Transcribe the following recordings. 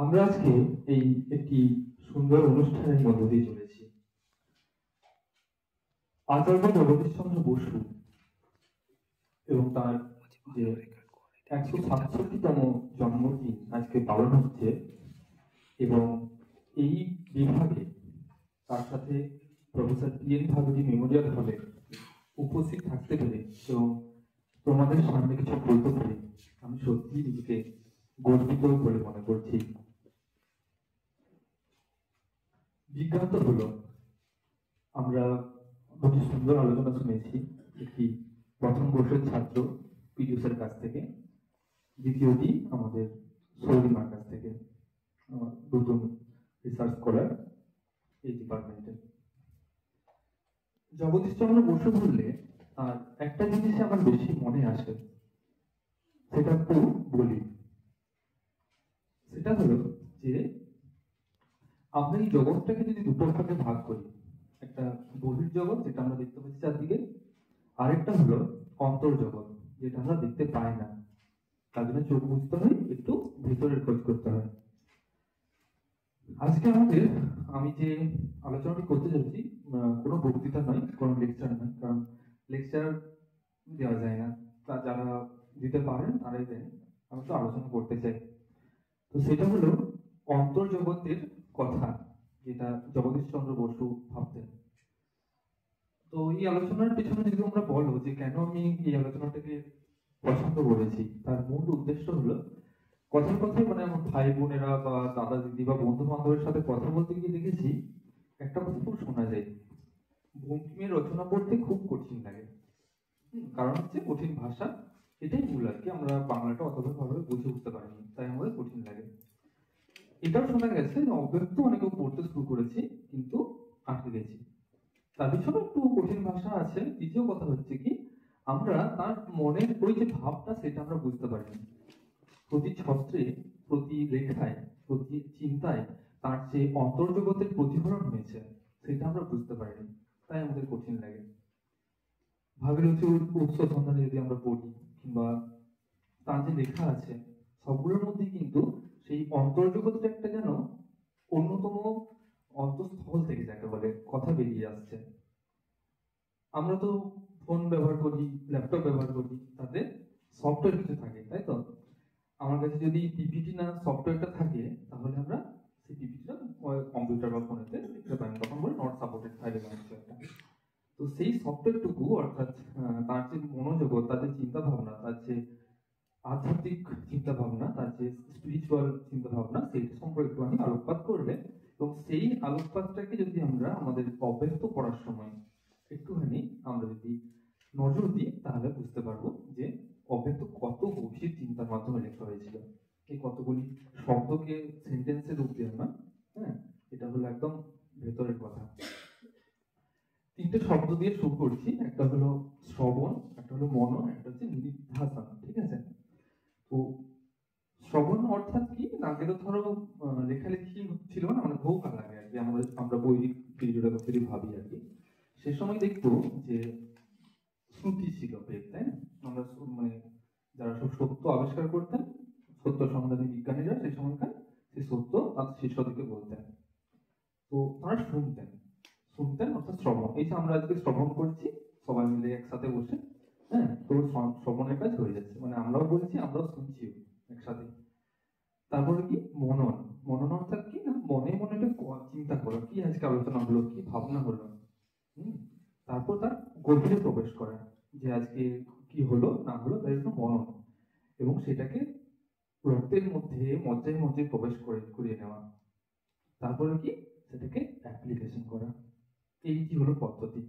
আমরা আজকে এই একটি সুন্দর অনুষ্ঠানের মধ্য দিয়ে চলেছি। আচার্য জগদীশচন্দ্র বসু এবং তার যে 167তম জন্মদিন আজকে পালন হচ্ছে, এবং এই বিভাগে তার সাথে প্রফেসর PN ভাদুরী মেমোরিয়াল হলে উপস্থিত থাকতে পেরে এবং তোমাদের সামনে কিছু বলতে পেরে আমি সত্যি নিজেকে গর্বিত বলে মনে করছি। বিজ্ঞান তো হলো, আমরা দুটি সুন্দর আলোচনা শুনেছি, একটি প্রথম বর্ষের ছাত্র পিডিউসের কাছ থেকে, দ্বিতীয়টি আমাদের সৌরিমার কাছ থেকে, আমার নতুন রিসার্চ স্কলার এই ডিপার্টমেন্টে। জগদীশচন্দ্র বসু বললে আর একটা জিনিস আমার বেশি মনে আসে, সেটা একটু বলি। সেটা হলো যে আমরা এই জগৎটাকে যদি দুটো ভাগে ভাগ করি, একটা বহির্জগৎ যেটা আমরা দেখতে পাচ্ছি চারদিকে, আরেকটা হলো অন্তর্জগৎ যেটা আমরা দেখতে পাই না, তার জন্য চোখ বুঝতে হয়, একটু ভেতরের খোঁজ করতে হয়। আজকে আমি যে আলোচনাটি করতে যাচ্ছি কোনো বক্তৃতা নয়, কোনো লেকচার নয়, কারণ লেকচার দেওয়া যায় না, তা যারা দিতে পারেন তারাই দেন। আমি তো আলোচনা করতে চাই। তো সেটা হলো অন্তর্জগতের কথা, যেটা জগদীশচন্দ্র বসু ভাবতেন। তো এই আলোচনার পেছনে যদি আমরা বলো যে কেন আমি এই আলোচনাটাকে পছন্দ করেছি, তার মূল উদ্দেশ্য হলো কথায় কথায় মানে আমার ভাই বোনেরা বা দাদা দিদি বা বন্ধু বান্ধবের সাথে কথা বলতে গিয়ে দেখেছি একটা কথা খুব শোনা যায়, বঙ্কিমের রচনা পড়তে খুব কঠিন লাগে। কারণ হচ্ছে কঠিন ভাষা, এটাই মূল আর কি, আমরা বাংলাটা অতভাবে বুঝে উঠতে পারিনি, তাই আমাদের কঠিন লাগে। এটাও শোনা গেছে যে অব্যক্ত অনেকেও পড়তে শুরু করেছি কিন্তু আটকে গেছি, তার পিছনে একটু কঠিন ভাষা আছে। দ্বিতীয় কথা হচ্ছে কি, আমরা তার মনের ওই যে ভাবটা সেটা আমরা বুঝতে পারিনি। প্রতি ছত্রে, প্রতি লেখায়, প্রতি চিন্তায় তার যে অন্তর্জগতের প্রতিফলন হয়েছে সেটা আমরা বুঝতে পারিনি, তাই আমাদের কঠিন লাগে। ভাগীরথী উৎস সন্ধানে যদি আমরা পড়ি কিংবা তার যে লেখা আছে, সবগুলোর মধ্যে কিন্তু সেই অন্তর্জগৎটা একটা যেন অন্যতম অন্তঃস্থল থেকে যাকে বলে কথা বেরিয়ে আসছে। আমরা তো ফোন ব্যবহার করি, ল্যাপটপ ব্যবহার করি, তাতে সফটওয়্যার কিছু থাকে, তাই তো? আমার কাছে যদি পিপিটি না সফটওয়্যারটা থাকে, তাহলে আমরা সেই পিপিটিটা কম্পিউটার বা ফোনেতে লিখতে পারি, তখন বলি নট সাপোর্টেড ফাইলে বা কিছু একটা। তো সেই সফটওয়্যারটুকু, অর্থাৎ তার যে মনোজগৎ, তার যে চিন্তা ভাবনা, তার যে আধ্যাত্মিক চিন্তা ভাবনা, তার যে স্পিরিচুয়াল চিন্তা ভাবনা, সেই সম্পর্কে একটুখানি আলোকপাত করবে। এবং সেই আলোকপাতটাকে যদি আমরা আমাদের অব্যক্ত পড়ার সময় একটুখানি আমরা যদি নজর দিই, তাহলে বুঝতে পারবো যে অব্যক্ত কত গভীর চিন্তার মাধ্যমে লেখা হয়েছিল। এই কতগুলি শব্দকে সেন্টেন্সে রূপ দেওয়া না, হ্যাঁ, এটা হলো একদম ভেতরের কথা। তিনটে শব্দ দিয়ে শুরু করছি, একটা হলো শ্রবণ, একটা হলো মনন, একটা হচ্ছে নিধিধ্যাসন, ঠিক আছে? তো শ্রবণ অর্থাৎ কি, আগে তো ধরো লেখালেখি ছিল না, মানে বহুকাল আগে আর কি, আমরা বৈদিক পিরিয়ডের কথা যদি ভাবি আর কি, সে সময় দেখবো যে শ্রুতি ছিল বেদ, তাই না? আমরা মানে যারা সব সত্য আবিষ্কার করতেন, সত্য সন্ধানী বিজ্ঞানীরা সেই সময়কার, সেই সত্য তার শিষ্যদেরকে বলতেন। তো তারা শুনতেন, শুনতেন অর্থাৎ শ্রবণ। এই যে আমরা আজকে শ্রবণ করছি সবাই মিলে একসাথে বসে, হ্যাঁ, তো শ্রবণের কাজ হয়ে যাচ্ছে, মানে আমরাও বলছি আমরাও শুনছি একসাথে। তারপরে কি মনন, মনন অর্থাৎ কি না, মনে মনে একটা চিন্তা করা, কি আজকে আলোচনা হলো, কি ভাবনা হলো, তারপর তার গভীরে প্রবেশ করা, যে আজকে কি হলো না হলো তার জন্য মনন, এবং সেটাকে রক্তের মধ্যে মজ্জায় মধ্যে প্রবেশ করিয়ে নেওয়া। তারপরে কি, সেটাকে অ্যাপ্লিকেশন করা। এই কি হলো পদ্ধতি।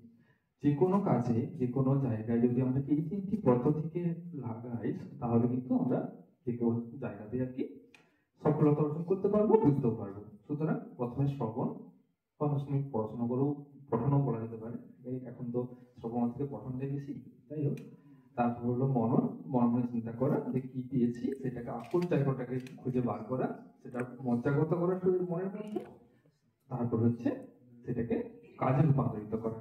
যে কোনো কাজে, যে কোনো জায়গায় যদি আমরা এই তিনটি পদ্ধতিকে লাগাই, তাহলে কিন্তু আমরা যে কোনো জায়গাতে আর কি সফলতা অর্জন করতে পারবো, বুঝতেও পারবো। সুতরাং প্রথমে শ্রবণ, প্রাথমিক পড়াশোনা করেও, পঠনও বলা যেতে পারে, এখন তো শ্রবণ থেকে পঠনটাই বেশি, তাই হোক। তারপর হলো মনন, মননে চিন্তা করা যে কি পেয়েছি সেটাকে আসল জায়গাটাকে খুঁজে বার করা, সেটা মজ্জাগত করা শরীর মনের মধ্যে। তারপর হচ্ছে সেটাকে কাজে রূপান্তরিত করা।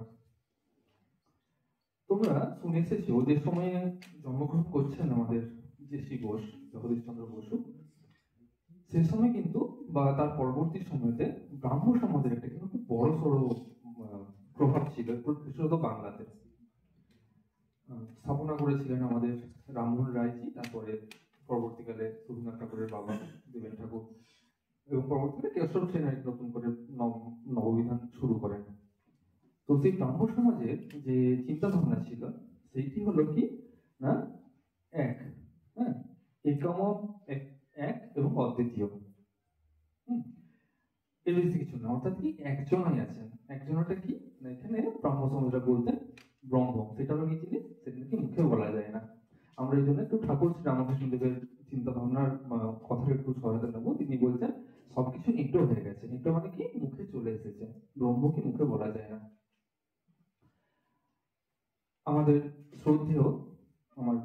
তোমরা শুনে এসেছো যে সময়ে জন্মগ্রহণ করছেন আমাদের যে শ্রী বোস, জগদীশচন্দ্র বসু, সে সময় কিন্তু বা তার পরবর্তী সময়তে ব্রাহ্ম সমাজের একটা কিন্তু খুব বড় সড়ো প্রভাব ছিল, বিশেষত বাংলাতে। স্থাপনা করেছিলেন আমাদের রামমোহন রায়জি, তারপরে পরবর্তীকালে রবীন্দ্রনাথ ঠাকুরের বাবা দেবেন ঠাকুর, এবং পরবর্তীকালে কেশব সেন নতুন করে নববিধান শুরু করেন। তো সেই ব্রাহ্ম সমাজের যে চিন্তা ভাবনা ছিল সেইটি হলো কি না, এক, হ্যাঁ, একম, এক এবং অদ্বিতীয়। এর বেশি কিছু না, অর্থাৎ কি একজনই আছেন। একজনটা কি না, এখানে ব্রহ্ম সমাজরা বলতেন ব্রহ্ম, সেটা হলো কি জিনিস, সেটা কি মুখে বলা যায় না। আমরা এই জন্য একটু ঠাকুর শ্রী রামকৃষ্ণ দেবের চিন্তা ভাবনার কথার একটু সহায়তা নেবো। তিনি বলছেন সবকিছু নিত্য হয়ে গেছে, নিত্য মানে কি মুখে চলে এসেছে, ব্রহ্ম কি মুখে বলা যায় না। আমাদের শ্রদ্ধেয় আমার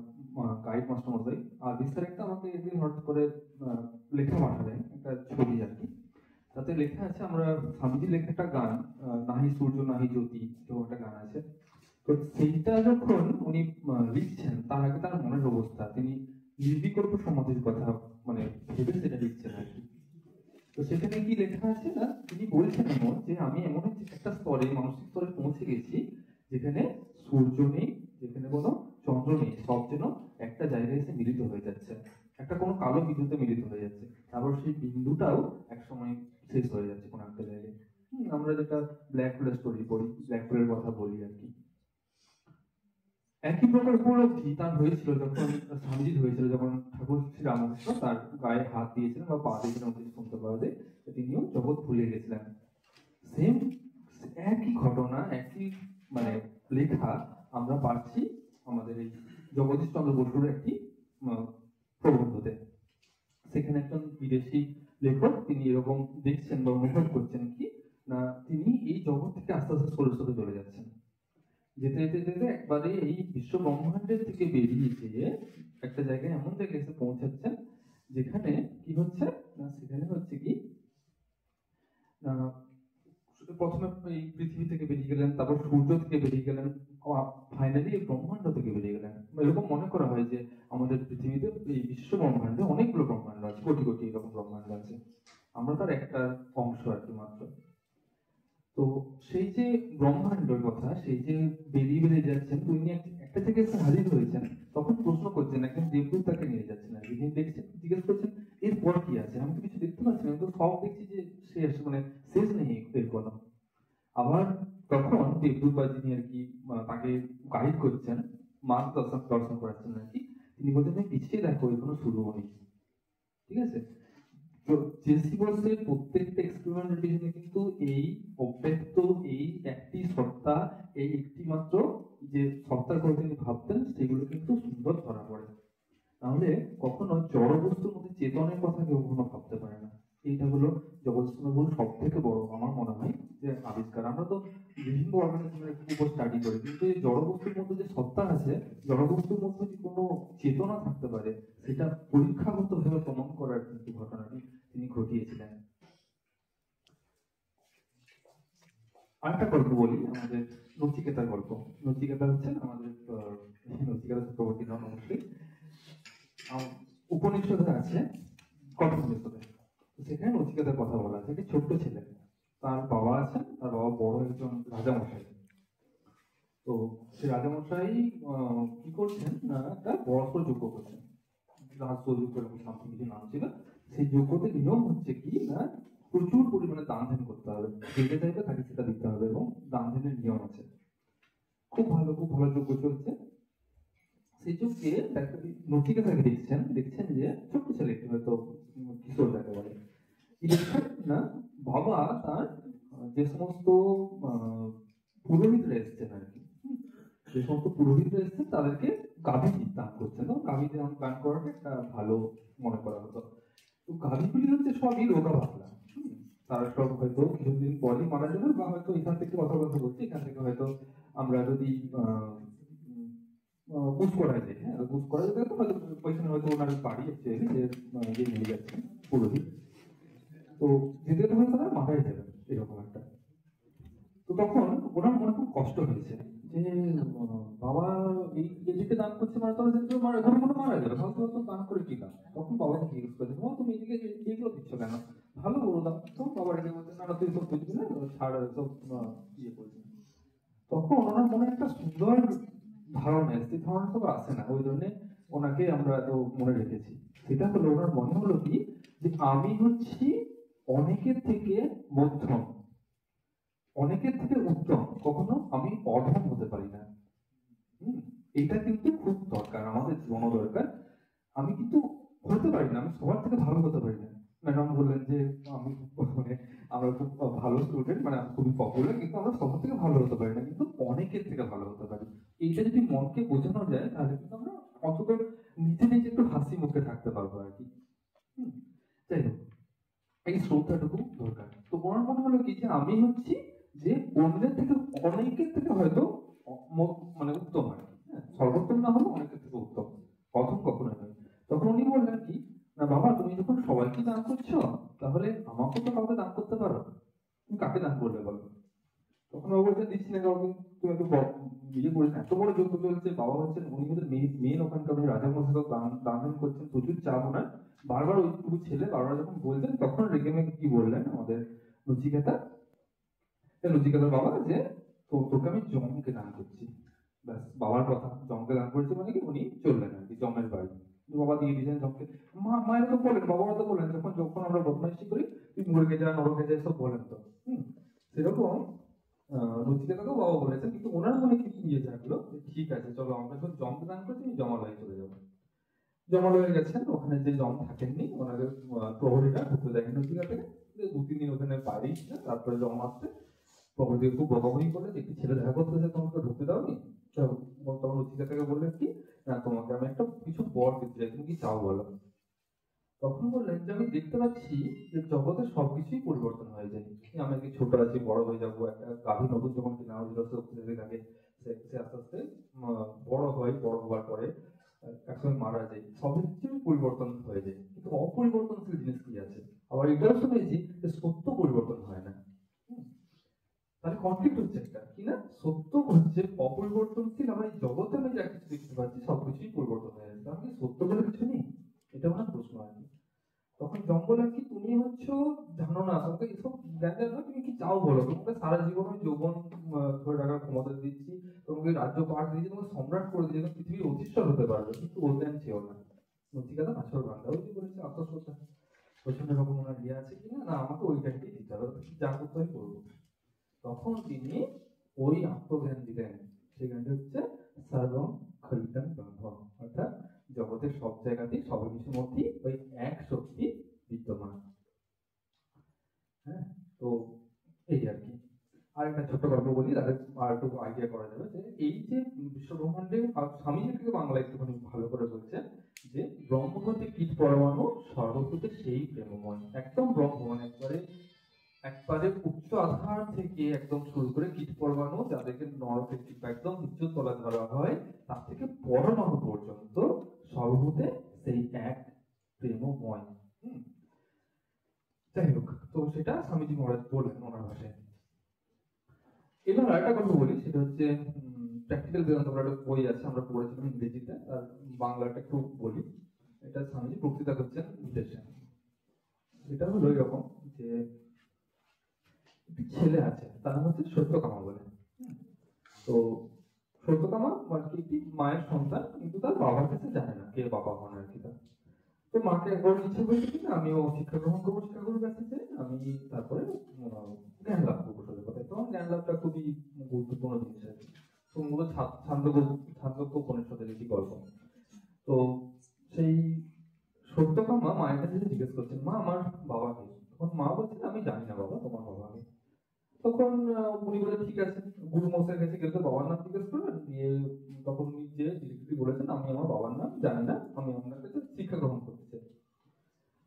গাইড মাস্টার মশাই আর বিস্তার একটা আমাকে একদিন হঠাৎ করে লেখা পাঠালেন, একটা ছবি আর কি। তাতে লেখা আছে, আমরা স্বামীজির লেখা একটা গান, নাহি সূর্য নাহি জ্যোতি, তো একটা গান আছে। তো সেইটা যখন উনি লিখছেন, তার আগে তার মনের অবস্থা, তিনি নির্বিকল্প সমাধির কথা মানে ভেবে সেটা লিখছেন আর কি। তো সেখানে কি লেখা আছে না, তিনি বলছেন এমন যে আমি এমন একটা স্তরে, মানসিক স্তরে পৌঁছে গেছি যেখানে সূর্য নেই, যেখানে কোনো চন্দ্র নেই, সব যেন একটা জায়গায় এসে মিলিত হয়ে যাচ্ছে, একটা কোনো কালো বিন্দুতে মিলিত হয়ে যাচ্ছে। তারপর সেই বিন্দুটাও একসময় শেষ হয়ে যাচ্ছে কোনো একটা জায়গায়। আমরা যেটা ব্ল্যাক হোলের স্টোরি পড়ি, ব্ল্যাক হোলের কথা বলি আর কি। একই প্রকার উপলব্ধি তার হয়েছিল যখন স্বামীজির হয়েছিল, যখন ঠাকুর শ্রী রামকৃষ্ণ তার গায়ে হাত দিয়েছিলেন বা পা দিয়েছিলেন, শুনতে পাওয়া যায় তিনিও জগৎ ভুলে গেছিলেন। সেম একই ঘটনা, একই মানে লেখা আমরা পাচ্ছি আমাদের এই জগদীশ চন্দ্র বসুর একটি প্রবন্ধতে। সেখানে একজন বিদেশি লেখক তিনি এরকম দেখছেন বা অনুভব করছেন কি না, তিনি এই জগৎ থেকে আস্তে আস্তে সরে সরে চলে যাচ্ছেন, যেতে যেতে যেতে একবারে এই বিশ্ব ব্রহ্মাণ্ডের থেকে বেরিয়ে গিয়ে একটা জায়গায় এমন জায়গায় এসে পৌঁছাচ্ছেন যেখানে কি হচ্ছে না, সেখানে হচ্ছে কি প্রথমে এই পৃথিবী থেকে বেরিয়ে গেলেন, তারপর সূর্য থেকে বেরিয়ে গেলেন, ফাইনালি এই ব্রহ্মাণ্ড থেকে বেরিয়ে গেলেন। এরকম মনে করা হয় যে আমাদের পৃথিবীতে এই বিশ্ব ব্রহ্মাণ্ডে অনেকগুলো ব্রহ্মাণ্ড আছে, কোটি কোটি এরকম ব্রহ্মাণ্ড আছে, আমরা তার একটা অংশ আর কি মাত্র। তো সেই যে ব্রহ্মাণ্ডের কথা, সেই যে বেরিয়ে বেরিয়ে যাচ্ছেন, তিনি একটা থেকে এসে হাজির হয়েছেন, তখন প্রশ্ন করছেন, একজন দেবদূত তাকে নিয়ে যাচ্ছেন আর কি। তিনি দেখছেন, জিজ্ঞেস করছেন এরপর কি আছে, আমি তো কিছু দেখতে পাচ্ছি না, আমি তো সব দেখছি যে শেষ, মানে শেষ নেই এর কোনো। আবার তখন দেবদূত বা যিনি আর কি তাকে গাইড করছেন, মার্গ দর্শন দর্শন করাচ্ছেন আর কি, তিনি বলছেন পিছিয়ে দেখো, এখনো শুরু হয়নি। ঠিক আছে, তো জেসি বলসের প্রত্যেকটা এক্সপেরিমেন্টের পিছনে কিন্তু এই অব্যক্ত, এই একটি সত্তা, এই একটি মাত্র যে সত্তার কথা তিনি ভাবতেন, সেগুলো কিন্তু সুন্দর ধরা পড়ে। তাহলে কখনো জড় বস্তুর মধ্যে চেতনের কথা কেউ কখনো ভাবতে পারে না। এইটা হলো জগৎসংঘ সব থেকে বড় আমার মনে হয় যে আবিষ্কার। আমরা তো বিভিন্ন অর্গানিজমের উপর স্টাডি করি, কিন্তু এই জড় বস্তুর মধ্যে যে সত্তা আছে, জড় বস্তুর মধ্যে যে কোনো চেতনা থাকতে পারে, সেটা পরীক্ষাগত ভাবে প্রমাণ করার কিন্তু ঘটনাটি তিনি ঘটিয়েছিলেন। আরেকটা গল্প বলি, আমাদের নচিকেতার গল্প। নচিকেতা হচ্ছেন আমাদের নচিকেতা চক্রবর্তী নন অবশ্যই, উপনিষদে আছে, কথোপনিষদে। সেখানে নচিকেতার কথা বলা আছে। একটি ছোট্ট ছেলে, তার বাবা আছেন, তার বাবা বড় একজন রাজামশাই। তো সে রাজামশাই কি করছেন না, একটা বড় যোগ্য করছেন, রাজযোগ্য সামথিং কিছু নাম ছিল। সেই যোগ্যতে নিয়ম হচ্ছে কি না, প্রচুর পরিমাণে দান ধ্যান করতে হবে, যেটা চাইবে তাকে সেটা দিতে হবে, এবং দান ধ্যানের নিয়ম আছে। খুব ভালো, খুব ভালো যোগ্য চলছে। সেই যুগকে নচিকেতাকে দেখছেন, দেখছেন যে ছোট্ট ছেলে, একটু হয়তো কিশোর যাকে বলে, কি দেখছেন না, বাবা তার যে সমস্ত পুরোহিতরা এসছেন আর কি, যে সমস্ত পুরোহিতরা এসছেন তাদেরকে গাভী দান করছেন, এবং গাভী দান করাটা একটা ভালো মনে করা হতো। তো গাভীগুলি হচ্ছে সবই রোগা পাতলা, তারা সব হয়তো কিছুদিন পরই মারা যাবে, বা হয়তো এখান থেকে কথা বলছি, এখান থেকে হয়তো আমরা যদি বুঝ করা যায়, হ্যাঁ বুঝ করা যেতে তো হয়তো ওইখানে হয়তো ওনার বাড়ি অ্যাকচুয়ালি যে নিয়ে যাচ্ছেন পুরোহিত, তো যেতে যেতে হয়তো তারা মারাই যাবেন এরকম একটা। তো তখন ওনার মনে খুব কষ্ট হয়েছে যে বাবা এই এদিকে দান করছে, মানে তারা যেতে ঘন ঘন মারা যাবে, হয়তো হয়তো দান করে কি দান। তখন বাবাকে জিজ্ঞেস করেছে, বাবা তুমি এদিকে এগুলো দিচ্ছ কেন? ভালো বললাম তো বাবা রেগে বলছেন না না, তুই সব বুঝবি না, ছাড় সব ইয়ে করবি। তখন ওনার মনে একটা সুন্দর ধারণা, স্থির ধারণা তো আসে না, ওই জন্য ওনাকে আমরা এত মনে রেখেছি। সেটা হলো ওনার মনে হলো কি, যে আমি হচ্ছি অনেকের থেকে মধ্যম, অনেকের থেকে উত্তম, কখনো আমি অধম হতে পারি না। হুম, এটা কিন্তু খুব দরকার, আমাদের জীবনও দরকার। আমি কিন্তু হতে পারি না, আমি সবার থেকে ভালো হতে পারি না। ম্যাডাম বললেন যে আমি মানে আমরা খুব ভালো স্টুডেন্ট, মানে আমি খুবই পপুলার, কিন্তু আমরা সবার থেকে ভালো হতে পারি না, কিন্তু অনেকের থেকে ভালো হতে পারি। এইটা যদি মনকে বোঝানো যায় তাহলে কিন্তু আমরা অন্তত নিজে নিজে একটু হাসি মুখে থাকতে পারবো আর কি। হুম, যাই হোক, এই শ্রদ্ধাটুকু দরকার। তো ওনার মনে হলো কি, যে আমি হচ্ছি যে অন্যের থেকে, অনেকের থেকে হয়তো মানে উত্তম আর কি, হ্যাঁ, সর্বোত্তম না হলেও অনেকের থেকে উত্তম, প্রথম কখনো নয়। তখন উনি বললেন কি, না বাবা তুমি যখন সবাইকে দান করছো, তাহলে আমাকেও তো কাউকে দান করতে পারো। তুমি কাকে দান করবে বলো? তখন বাবা বলছেন, দিচ্ছি না কাউকে, তুমি একটু ইয়ে করেছেন, এত বড় যজ্ঞ চলছে, বাবা হচ্ছেন উনি কিন্তু মেন ওখানকার উনি রাজা মশাই দান দান করছেন, প্রচুর চাপ ওনার। বারবার ওইটুকু ছেলে বারবার যখন বলছেন, তখন রেগে মেগে কি বললেন আমাদের নচিকেতা, নচিকেতার বাবা, যে তো তোকে আমি জমকে দান করছি। ব্যাস, বাবার কথা জমকে দান করেছে মানে কি, উনি চললেন আর কি জমের বাড়ি। বাবা দিয়ে দিয়েছেন জমকে। মায়ের তো বলেন, বাবারা তো বলেন, যখন যখন আমরা বদমাইশি করি, তুই মুরগে যা নরকে যা, সব বলেন তো। হম, সেরকম নচিকেতাকেও বাবা বলেছেন, কিন্তু ওনার মনে কি ইয়ে জাগলো, যে ঠিক আছে চলো, আমরা যখন জমকে দান করছি আমি জমালয়ে চলে যাবো। জমালয়ে গেছেন, ওখানে যে জম থাকেননি ওনাদের প্রহরীরা ঢুকতে দেয়নি নচিকেতাকে। 2-3 দিন ওখানে বাইরেই ছিলেন, তারপরে জম আসছে, প্রহরী খুব বকাবকি করলে, যে একটি ছেলে দেখা করতেছে, তোমাকে ঢুকতে দাওনি। তখন নচিকেতাকে বললেন কি, না তোমাকে আমি একটা কিছু বর দিতে চাই, তুমি কি চাও বলো। তখন বললেন যে আমি দেখতে পাচ্ছি যে জগতে সবকিছুই পরিবর্তন হয়ে যায়, আমি কি ছোট আছি, বড় হয়ে যাবো, একটা গাভী নতুন যখন কিনা হয়েছিল সে থাকে, সে আস্তে আস্তে বড় হয়, বড় হওয়ার পরে একসময় মারা যায়, সবকিছুই পরিবর্তন হয়ে যায়, কিন্তু অপরিবর্তনশীল জিনিস কি আছে? আবার এটাও শুনেছি যে সত্য পরিবর্তন হয় না। হুম, তাহলে কনফ্লিক্ট হচ্ছে একটা কি না, সত্য হচ্ছে অপরিবর্তনশীল, আমার এই জগতে আমি যা কিছু দেখতে পাচ্ছি সবকিছুই পরিবর্তন হয়ে যাচ্ছে, তাহলে কি সত্য বলে কিছু নেই? এটা আমার প্রশ্ন আর কি। তখন জঙ্গল আর কি, তুমি হচ্ছ জানো না, তোমাকে এসব জ্ঞান দেয় না, তুমি কি চাও বলো, তোমাকে সারা জীবন ওই যৌবন ধরে রাখার ক্ষমতা দিচ্ছি, তোমাকে রাজ্য পাঠ দিচ্ছি, তোমাকে সম্রাট করে দিচ্ছি, তুমি পৃথিবীর অধীশ্বর হতে পারবে, কিন্তু ও জ্ঞান ছিল না। নচিকেতা নাছর বান্দা, ওই যে বলেছে আত্মশ্রদ্ধা, প্রচন্ড রকম ওনার ইয়ে আছে কিনা, না আমাকে ওই জ্ঞানটাই দিতে হবে, যা করতে হয় করবো। তখন তিনি ওই আত্মজ্ঞান দিলেন, সেই জ্ঞানটা হচ্ছে সর্বম খলিতম ব্রহ্ম, অর্থাৎ জগতের সব জায়গাতেই সবকিছুর মধ্যেই ওই এক শক্তি বিদ্যমান। হ্যাঁ, তো এই আর কি। আর একটা ছোট্ট গল্প বলি, তাহলে আর একটু আইডিয়া করা যাবে, যে এই যে বিশ্বব্রহ্মাণ্ডে স্বামীজি থেকে বাংলা একটুখানি ভালো করে বলছে, যে ব্রহ্ম হতে কীট পরমাণু, সর্বভূতে সেই প্রেমময়, একদম ব্রহ্ম মানে একবারে একবারে উচ্চ আধার থেকে একদম শুরু করে কীট পরমাণু, যাদেরকে নরকে একদম নিচু তলা ধরা হয়, তার থেকে পরমাণু পর্যন্ত সর্বভূতে সেই এক প্রেমময়। হুম, যাই হোক, তো সেটা স্বামীজি মহারাজ বললেন ওনার ভাষায়। এবার আরেকটা কথা বলি, সেটা হচ্ছে প্র্যাকটিক্যাল বেদান্ত বলে একটা বই আছে, আমরা পড়েছিলাম ইংরেজিতে, আর বাংলাটা একটু বলি। এটা স্বামীজি বক্তৃতা করছেন বিদেশে। এটা হলো এরকম, যে একটি ছেলে আছে, তার নাম হচ্ছে সত্যকামা বলে। তো সত্যকামা মানে কি, একটি মায়ের সন্তান, কিন্তু তার বাবার কাছে জানে না কে বাবা হন আর কি তার। তো মাকে একবার ইচ্ছে হয়েছে কিনা, আমিও শিক্ষা গ্রহণ করবো শিক্ষাগুরুর কাছে থেকে, আমি তারপরে জ্ঞান লাভ করবো। সোজা কথা, তখন জ্ঞান লাভটা খুবই গুরুত্বপূর্ণ জিনিস আর কি। তো মূলত ছান্দোগ্য উপনিষদের একটি গল্প। তো সেই সত্যকামা মায়ের কাছে জিজ্ঞেস করছেন, মা আমার বাবা কে? তখন মা বলছেন, আমি জানি না বাবা, তোমার বাবা কে। তখন উনি বলে ঠিক আছে, গুরু মশাইয়ের কাছে গেলে তো বাবার নাম জিজ্ঞেস করবেন, দিয়ে তখন উনি যে ডিরেক্টলি বলেছেন, আমি আমার বাবার নাম জানি না, আমি আপনার কাছে শিক্ষা গ্রহণ করতে চাই।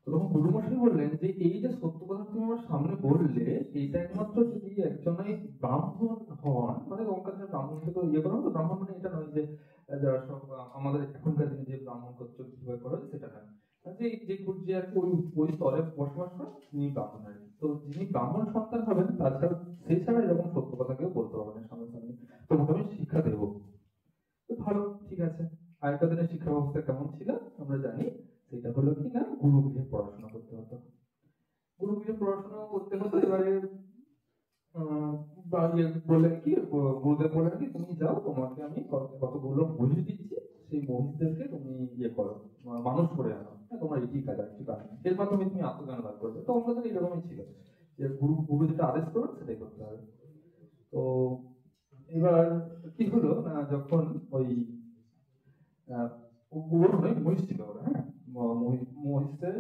তখন গুরু মশাই বললেন, যে এই যে সত্য কথা তুমি আমার সামনে বললে, এইটা একমাত্র যদি একজনই ব্রাহ্মণ হন, মানে ওখানকার ব্রাহ্মণকে তো ইয়ে করা হতো, ব্রাহ্মণ মানে এটা নয় যে যারা সব আমাদের এখনকার দিনে যে ব্রাহ্মণ করছে কিভাবে করা হয় সেটা নয়, যে যে যে আর কি ওই ওই স্তরে বসবাস করে তিনি ব্রাহ্মণ আর কি। তো যিনি ব্রাহ্মণ সন্তান হবেন, তাছাড়া সেই ছাড়া এরকম সত্য কথা কেউ বলতে পারবে না সামনে সামনে, তোমাকে আমি শিক্ষা দেবো। তো ভালো, ঠিক আছে। আগেকার দিনের শিক্ষা ব্যবস্থা কেমন ছিল আমরা জানি, সেটা হলো কি না, গুরুগৃহে পড়াশোনা করতে হতো। গুরুগৃহে পড়াশোনা করতে হতো। এবারে বা বললেন কি, গুরুদেব বললেন কি তুমি যাও, তোমাকে আমি কতগুলো মহিষ দিচ্ছি, সেই মহিষদেরকে তুমি করো, মানুষ করে আনো, হ্যাঁ তোমার এটি কাজ আর কিছু কাজ নেই। এর মাধ্যমে তুমি আত্মজ্ঞান লাভ করবে। তো আমাদের এরকমই ছিল যে গুরু যেটা আদেশ করবে সেটাই করতে হবে। তো এবার কি হলো না, যখন ওই গরু নয় মহিষ ছিল ওরা, হ্যাঁ মহিষের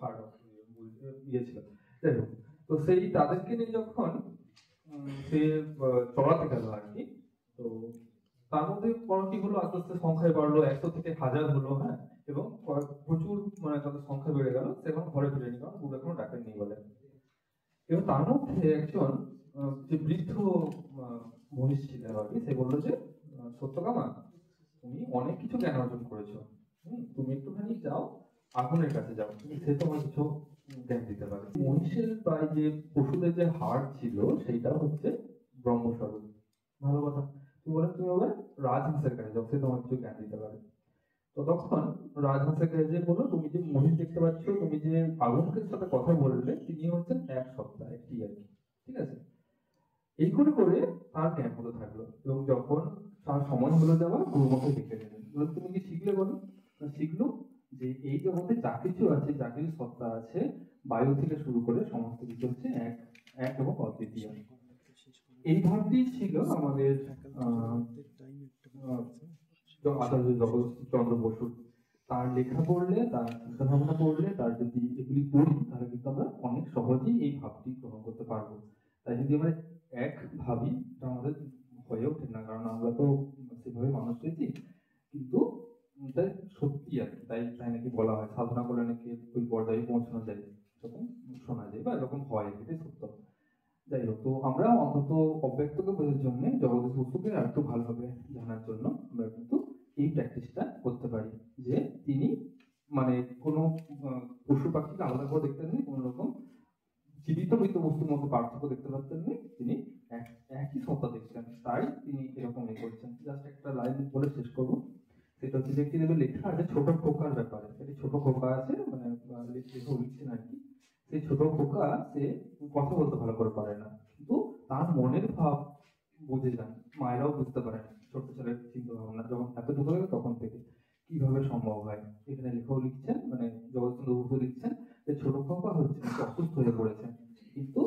হাড় ইয়ে ছিল, যাই হোক। তো সেই তাদেরকে নিয়ে যখন সে চড়াতে গেল আর কি, তো তার মধ্যে কি হলো, আস্তে আস্তে সংখ্যায় বাড়লো, 100 থেকে 1000 হলো, হ্যাঁ, এবং প্রচুর মানে তাদের সংখ্যা বেড়ে গেল। সে এখন ঘরে ফিরেনি, কারণ গুরু এখনো ডাকেননি বলে। এবং তার মধ্যে একজন যে বৃদ্ধ মনীষ ছিলেন আর কি, সে বললো যে সত্যকামা, তুমি অনেক কিছু জ্ঞান অর্জন করেছো, তুমি একটুখানি যাও আগুনের কাছে যাও, সে তোমার কিছু জ্ঞান দিতে পারে। মহিষের প্রায় যে পশুদের যে হাড় ছিল সেইটা হচ্ছে ব্রহ্মস্বরূপ। ভালো কথা। তুমি বলে তুমি আবার রাজহাঁসের কাছে যাও, সে তোমার কিছু জ্ঞান দিতে পারে। তো তখন রাজহাঁসের কাছে যে বললো, তুমি যে মহিষ দেখতে পাচ্ছ, তুমি যে আগুনের সাথে কথা বললে, তিনি হচ্ছেন এক সত্তা, একটি আর কি, ঠিক আছে। এই করে করে তার জ্ঞান হতে থাকলো, এবং যখন তার সময় হলো যাওয়ার, গুরুমুখে ডেকে নিলেন, তুমি কি শিখলে বলো? শিখলো যে এই জগতে যা কিছু আছে, যা কিছু সত্তা আছে, বায়ু থেকে শুরু করে সমস্ত কিছু হচ্ছে এক, এক এবং অদ্বিতীয়। এই ভাবটি ছিল আমাদের আচার্য জগৎচন্দ্র বসুর। তার লেখা পড়লে, তার চিন্তা ভাবনা পড়লে, তার যদি এগুলি পড়ি, তাহলে কিন্তু আমরা অনেক সহজেই এই ভাবটি গ্রহণ করতে পারবো। তাই যদি আমরা এক ভাবি, তা আমাদের হয়ে ওঠে না, কারণ আমরা তো সেভাবে মানুষ হয়েছি। কিন্তু তাই সত্যি আর কি, তাই তাই নাকি বলা হয়, সাধনা করলে নাকি ওই পর্যায়ে পৌঁছানো যায়, এরকম শোনা যায় বা এরকম হয়, এটাই সত্য। যাই হোক, তো আমরা অন্তত অব্যক্তকে বোঝার জন্য, জগতের বস্তুকে আর একটু ভালোভাবে জানার জন্য আমরা কিন্তু এই প্র্যাকটিসটা করতে পারি, যে তিনি মানে কোনো পশু পাখিকে আলাদা করে দেখতেন না, কোন রকম জীবিত মৃত বস্তুর মধ্যে পার্থক্য দেখতে পাচ্ছেন না, তিনি একই সত্তা দেখছেন, তাই তিনি এরকম করছেন। জাস্ট একটা লাইন বলে শেষ করবো, সেটা হচ্ছে যে একটি লেখা আছে ছোট খোকার ব্যাপারে। একটি ছোট খোকা আছে, মানে লিখছেন আর কি। সেই ছোট খোকা, সে কথা বলতে ভালো করে পারে না, কিন্তু তার মনের ভাব বুঝে যান, মায়েরাও বুঝতে পারেন ছোট ছেলের চিন্তা ভাবনা। যখন এত ঢুকে গেল তখন থেকে কিভাবে সম্ভব হয়, এখানে লেখাও লিখছেন, মানে জগৎচন্দ্র বসু লিখছেন যে ছোট খোকা হচ্ছে অসুস্থ হয়ে পড়েছেন, কিন্তু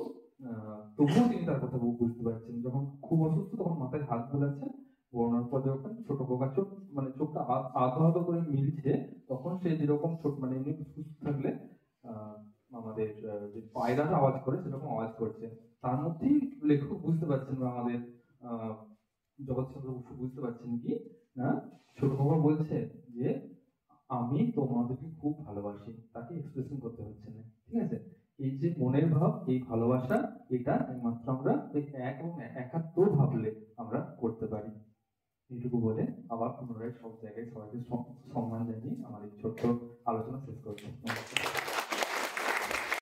তবুও তিনি তার কথা বুঝতে পারছেন। যখন খুব অসুস্থ, তখন মাথায় হাত বোলাচ্ছেন, বলানোর পর যখন ছোট খোকা চোখ, মানে চোখটা আধো আধো করে মিলছে, তখন সে যেরকম ছোট, মানে এমনি সুস্থ থাকলে আমাদের যে পায়রার আওয়াজ করে সেরকম আওয়াজ করছে, তার মধ্যেই লেখক বুঝতে পারছেন, বা আমাদের জগৎচন্দ্র বসু বুঝতে পারছেন কি না, ছোট খোকা বলছে যে আমি তোমাদেরকে খুব ভালোবাসি, তাকে এক্সপ্রেশন করতে হচ্ছে না, ঠিক আছে। এই যে মনের ভাব, এই ভালোবাসা, এটা একমাত্র আমরা এক এবং একাত্ম ভাবলে আমরা করতে পারি। এইটুকু বলে আবার পুনরায় সব জায়গায় সবাইকে সম্মান জানিয়ে আমার এই ছোট্ট আলোচনা শেষ করছি। নমস্কার।